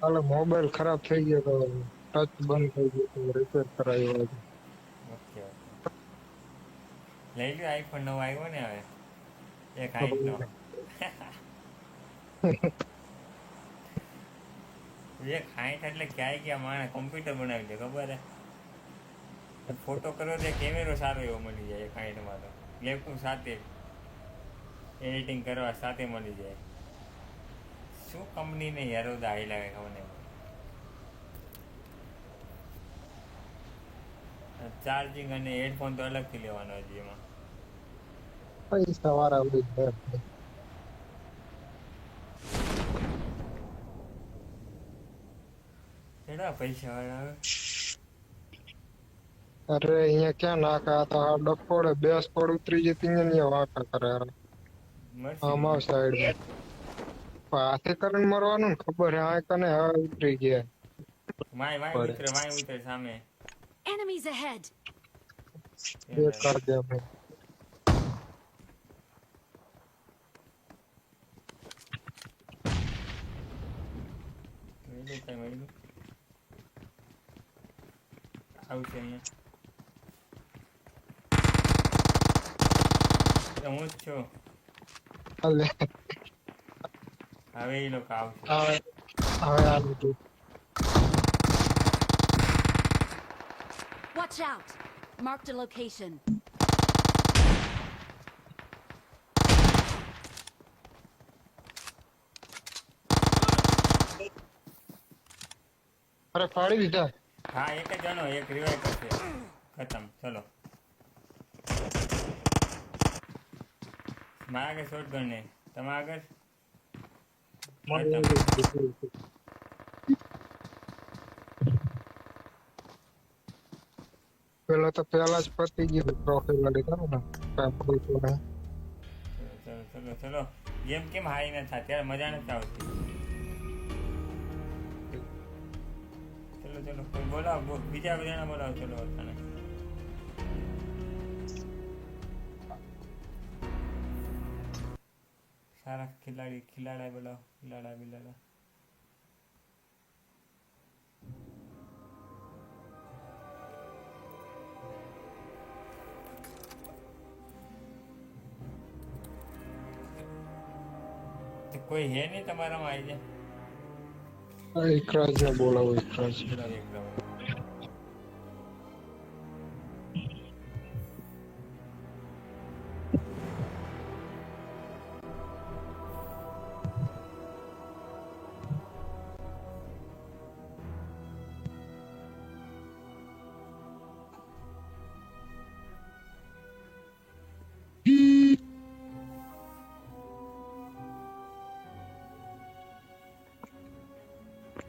હાલે મોબાઈલ ખરાબ થઈ ગયો તો ટચ બંધ થઈ ગયો તો રિપેર કરાવ્યો આજે. Okay okay. લઈ લ્યો આઈફોન નવો આવ્યો ને હવે એક હાઈટનો. એક હાઈટ એટલે ક્યાંય ક્યાં માણે કોમ્પ્યુટર બનાવી દે ખબર હે ફોટો કરો તો કેમેરો સારો એવો મળી જાય એક હાઈટમાં તો લેપટોપ સાથે એડિટિંગ કરવા સાથે મળી જાય. શું કંપનીને હેરોદા હાઈ લાગે ખબર નહીં. ચાર્જિંગ અને હેડફોન તો અલગથી લેવાનો હજી એમાં. પૈસા વાળા ઉડી ગયા. કેટલા પૈસા વાળા આવે. અરે અહીંયા ક્યાં નાકા હતા આ ડફોડે બે સ્કોડ ઉતરી જતી અહીંયા વાકા કરે આમાં મર્સિડીઝ. સાઈડ હાથે કરીને મરવાનું ને ખબર હે આ કને હવે ઉતરી ગયા વાય ઉતરે સામે. Enemies ahead! પડે બે કર દે અમે મળ્યું કઈ મળ્યું આવશે અહીંયા હું જ છું. હાલે હવે એ લોકો આવશે. હવે હવે આ લીધું Watch out! Marked a location. અરે ફાડી દીધા હા એક જ જણો એક રિવાઇવ કરશે. ખતમ ચલો. મારા આગળ શોર્ટ ગન ને તમે આગળ ખતમ. પેલા તો પેલા જ પતી ગયું ટ્રોફી લડી કરો ને કોઈ ચલો ચલો ચલો. ગેમ કેમ હારી ન થાય ત્યારે મજા નથી આવતી. ચલો ચલો કોઈ બોલાવો બીજા બધાને બોલાવો ચલો તને. સારા ખિલાડા બોલાવો બિલાડા. કોઈ હે નહીં તમારામાં આવી જાય. ઇકરાજ ને બોલાવો ઇકરાજ બોલાવો એક